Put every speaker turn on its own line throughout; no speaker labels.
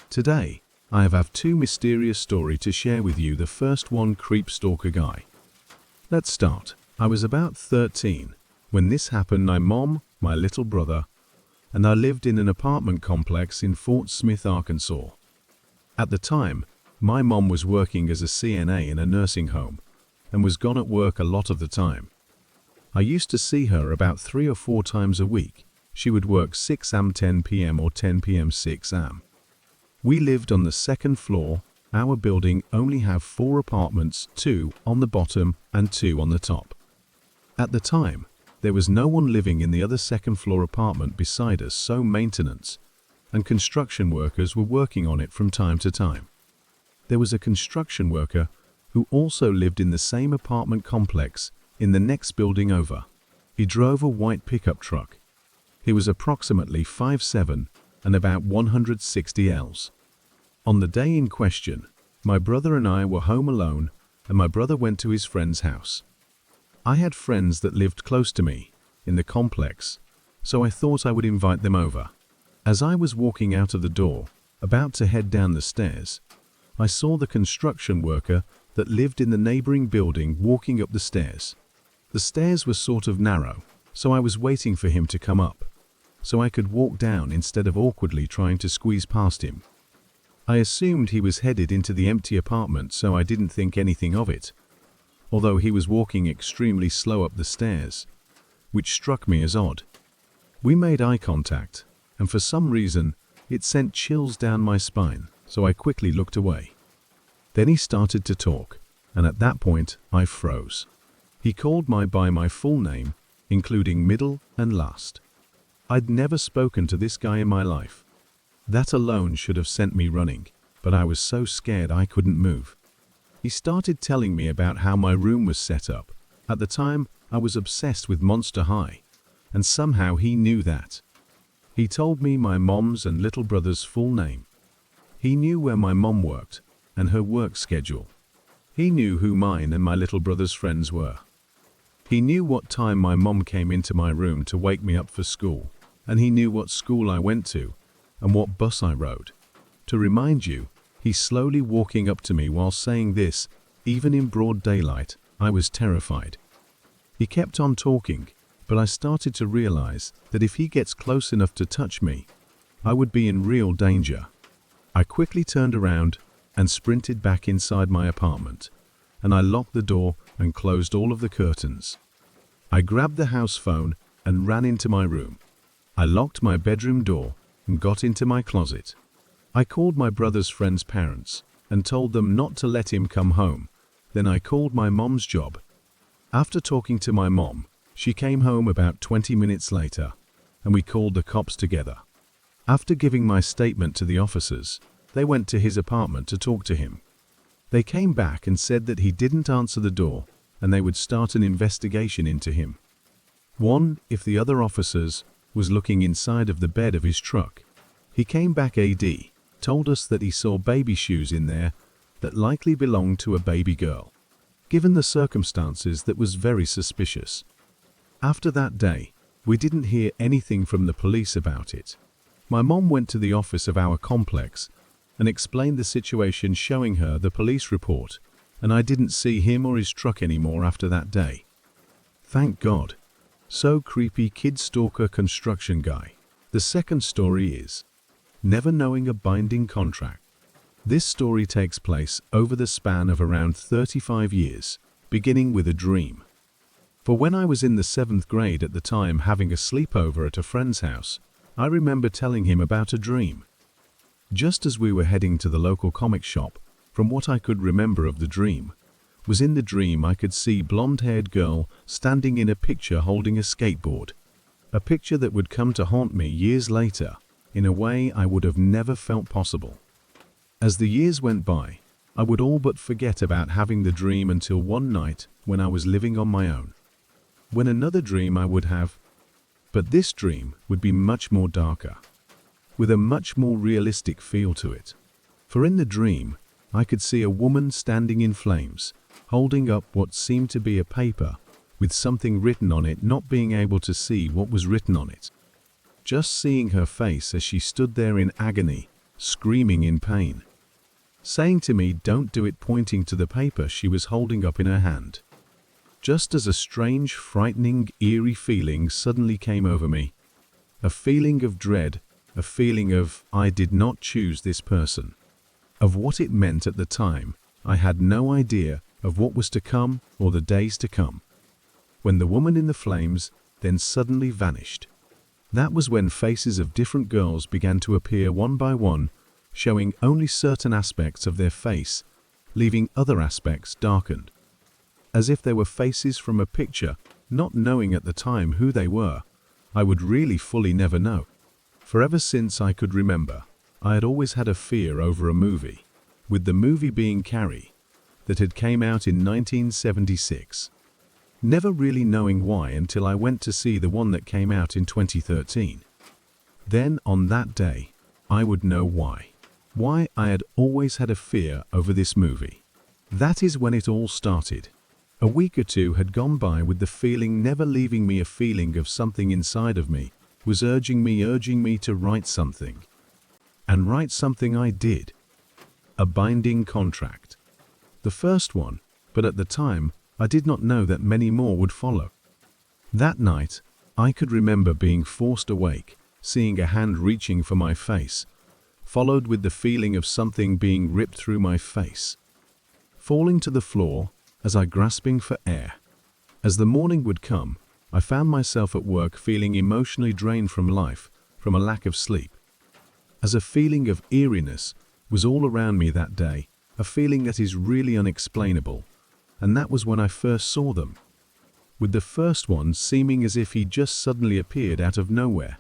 Today, I have two mysterious stories to share with you. The first one, Creep Stalker Guy. Let's start. I was about 13 when this happened. My mom, my little brother, and I lived in an apartment complex in Fort Smith, Arkansas. At the time, my mom was working as a CNA in a nursing home and was gone at work a lot of the time. I used to see her about 3 or 4 times a week. She would work 6 a.m. 10 p.m. or 10 p.m. 6 a.m. We lived on the second floor. Our building only have 4 apartments, 2 on the bottom and 2 on the top. At the time, there was no one living in the other second floor apartment beside us, so maintenance and construction workers were working on it from time to time. There was a construction worker who also lived in the same apartment complex in the next building over. He drove a white pickup truck. He was approximately 5'7" and about 160 Ls. On the day in question, my brother and I were home alone, and my brother went to his friend's house. I had friends that lived close to me in the complex, so I thought I would invite them over. As I was walking out of the door, about to head down the stairs, I saw the construction worker that lived in the neighboring building walking up the stairs. The stairs were sort of narrow, so I was waiting for him to come up, so I could walk down instead of awkwardly trying to squeeze past him. I assumed he was headed into the empty apartment, so I didn't think anything of it, although he was walking extremely slow up the stairs, which struck me as odd. We made eye contact, and for some reason, it sent chills down my spine, so I quickly looked away. Then he started to talk, and at that point, I froze. He called me by my full name, including middle and last. I'd never spoken to this guy in my life. That alone should have sent me running, but I was so scared I couldn't move. He started telling me about how my room was set up. At the time, I was obsessed with Monster High, and somehow he knew that. He told me my mom's and little brother's full name. He knew where my mom worked and her work schedule. He knew who mine and my little brother's friends were. He knew what time my mom came into my room to wake me up for school, and he knew what school I went to and what bus I rode. To remind you, he's slowly walking up to me while saying this, even in broad daylight. I was terrified. He kept on talking, but I started to realize that if he gets close enough to touch me, I would be in real danger. I quickly turned around and sprinted back inside my apartment, and I locked the door and closed all of the curtains. I grabbed the house phone and ran into my room. I locked my bedroom door and got into my closet. I called my brother's friend's parents and told them not to let him come home. Then I called my mom's job. After talking to my mom, she came home about 20 minutes later, and we called the cops together. After giving my statement to the officers, they went to his apartment to talk to him. They came back and said that he didn't answer the door and they would start an investigation into him. One, if the other officers was looking inside of the bed of his truck. He came back told us that he saw baby shoes in there that likely belonged to a baby girl. Given the circumstances, that was very suspicious. After that day, we didn't hear anything from the police about it. My mom went to the office of our complex and explained the situation, showing her the police report, and I didn't see him or his truck anymore after that day. Thank God. So creepy, kid stalker construction guy. The second story is never knowing a binding contract. This story takes place over the span of around 35 years, beginning with a dream. For when I was in the 7th grade at the time, having a sleepover at a friend's house, I remember telling him about a dream. Just as we were heading to the local comic shop, from what I could remember of the dream, was in the dream I could see blonde-haired girl standing in a picture holding a skateboard. A picture that would come to haunt me years later, in a way I would have never felt possible. As the years went by, I would all but forget about having the dream until one night when I was living on my own. When another dream I would have, but this dream would be much more darker, with a much more realistic feel to it. For in the dream, I could see a woman standing in flames, holding up what seemed to be a paper with something written on it, not being able to see what was written on it. Just seeing her face as she stood there in agony screaming in pain, saying to me, "Don't do it," pointing to the paper she was holding up in her hand. Just as a strange, frightening, eerie feeling suddenly came over me. A feeling of dread, a feeling of I did not choose this person. Of what it meant at the time, I had no idea of what was to come or the days to come. When the woman in the flames then suddenly vanished. That was when faces of different girls began to appear one by one, showing only certain aspects of their face, leaving other aspects darkened. As if they were faces from a picture, not knowing at the time who they were. I would really fully never know. For ever since I could remember, I had always had a fear over a movie, with the movie being Carrie, that had came out in 1976. Never really knowing why until I went to see the one that came out in 2013. Then, on that day, I would know why. Why I had always had a fear over this movie. That is when it all started. A week or two had gone by with the feeling never leaving me, a feeling of something inside of me was urging me to write something. And write something I did. A binding contract. The first one, but at the time, I did not know that many more would follow. That night, I could remember being forced awake, seeing a hand reaching for my face, followed with the feeling of something being ripped through my face. Falling to the floor, as I grasping for air. As the morning would come, I found myself at work feeling emotionally drained from life, from a lack of sleep. As a feeling of eeriness was all around me that day, a feeling that is really unexplainable, and that was when I first saw them. With the first one seeming as if he just suddenly appeared out of nowhere.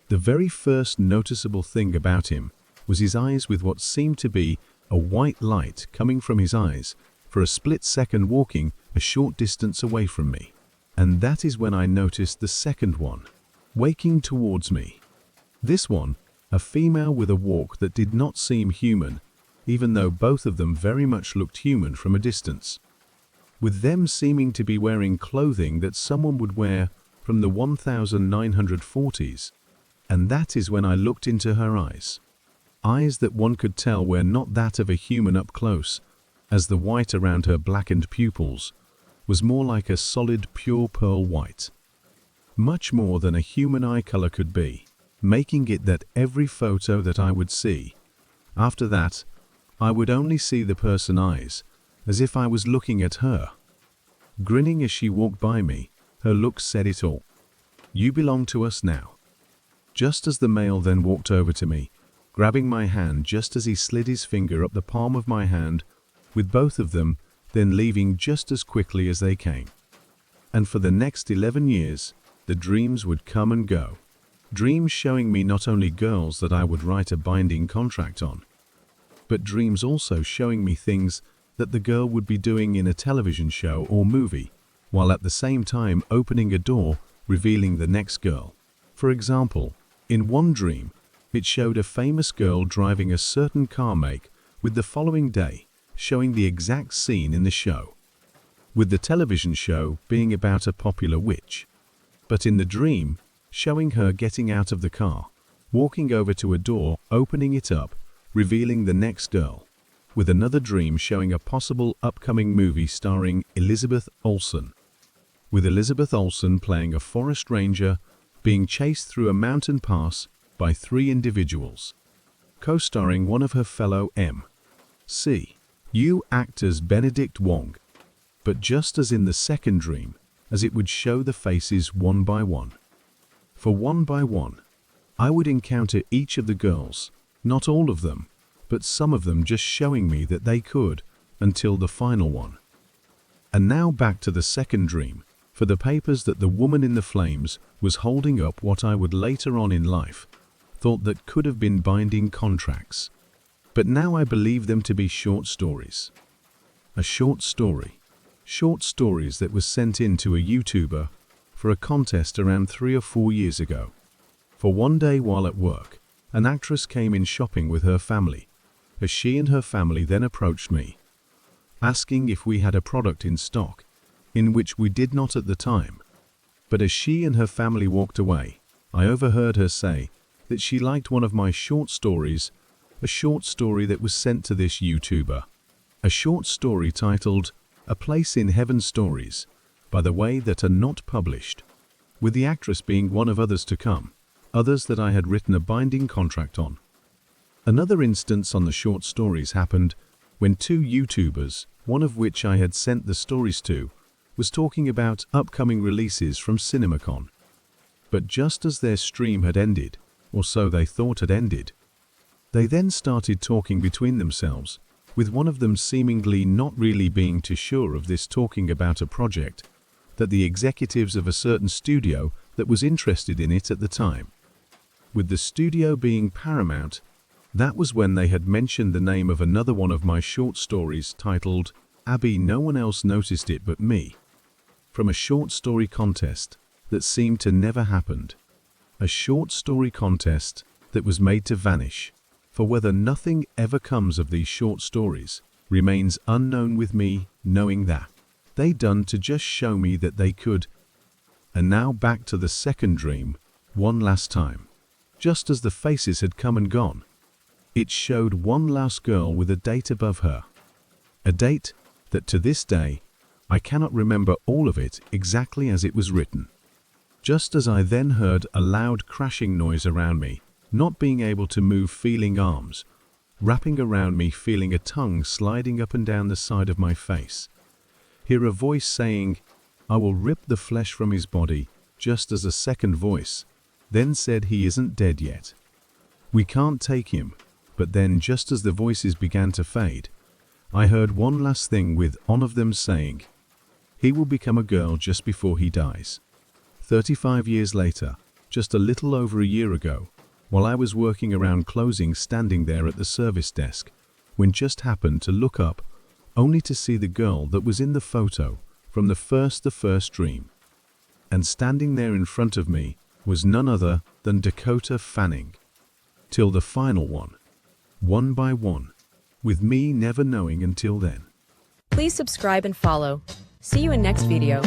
The very first noticeable thing about him was his eyes, with what seemed to be a white light coming from his eyes, for a split second walking a short distance away from me. And that is when I noticed the second one, waking towards me. This one, a female with a walk that did not seem human, even though both of them very much looked human from a distance. With them seeming to be wearing clothing that someone would wear from the 1940s. And that is when I looked into her eyes. Eyes that one could tell were not that of a human up close, as the white around her blackened pupils was more like a solid pure pearl white. Much more than a human eye color could be, making it that every photo that I would see, after that, I would only see the person's eyes, as if I was looking at her. Grinning as she walked by me, her look said it all. "You belong to us now." Just as the male then walked over to me, grabbing my hand just as he slid his finger up the palm of my hand, with both of them then leaving just as quickly as they came. And for the next 11 years, the dreams would come and go. Dreams showing me not only girls that I would write a binding contract on, but dreams also showing me things that the girl would be doing in a television show or movie, while at the same time opening a door, revealing the next girl. For example, in one dream, it showed a famous girl driving a certain car make, with the following day showing the exact scene in the show, with the television show being about a popular witch. But in the dream, showing her getting out of the car, walking over to a door, opening it up, revealing the next girl, with another dream showing a possible upcoming movie starring Elizabeth Olsen, with Elizabeth Olsen playing a forest ranger being chased through a mountain pass by 3 individuals, co-starring one of her fellow M.C.U. actors Benedict Wong. But just as in the second dream, as it would show the faces one by one. For one by one, I would encounter each of the girls, not all of them, but some of them just showing me that they could, until the final one. And now back to the second dream, for the papers that the woman in the flames was holding up, what I would later on in life thought that could have been binding contracts. But now I believe them to be short stories. A short story. Short stories that was sent in to a YouTuber for a contest around 3 or 4 years ago. For one day while at work, an actress came in shopping with her family, as she and her family then approached me, asking if we had a product in stock, in which we did not at the time. But as she and her family walked away, I overheard her say that she liked one of my short stories a short story that was sent to this YouTuber. A short story titled, A Place in Heaven Stories, by the way, that are not published, with the actress being one of others to come, others that I had written a binding contract on. Another instance on the short stories happened when two YouTubers, one of which I had sent the stories to, was talking about upcoming releases from CinemaCon. But just as their stream had ended, or so they thought had ended, they then started talking between themselves, with one of them seemingly not really being too sure of this, talking about a project that the executives of a certain studio that was interested in it at the time. With the studio being Paramount, that was when they had mentioned the name of another one of my short stories titled, Abby, No One Else Noticed It But Me, from a short story contest that seemed to never happened. A short story contest that was made to vanish, for whether nothing ever comes of these short stories remains unknown, with me knowing that they done to just show me that they could. And now back to the second dream, one last time. Just as the faces had come and gone, it showed one last girl with a date above her. A date that to this day, I cannot remember all of it exactly as it was written. Just as I then heard a loud crashing noise around me, not being able to move, feeling arms wrapping around me, feeling a tongue sliding up and down the side of my face. Hear a voice saying, I will rip the flesh from his body, just as a second voice then said, he isn't dead yet. We can't take him. But then, just as the voices began to fade, I heard one last thing, with one of them saying, he will become a girl just before he dies. 35 years later, just a little over a year ago, while I was working around closing, standing there at the service desk, when just happened to look up, only to see the girl that was in the photo from the first dream. And standing there in front of me was none other than Dakota Fanning. Till the final one by one, with me never knowing until then.
Please subscribe and follow. See you in next video.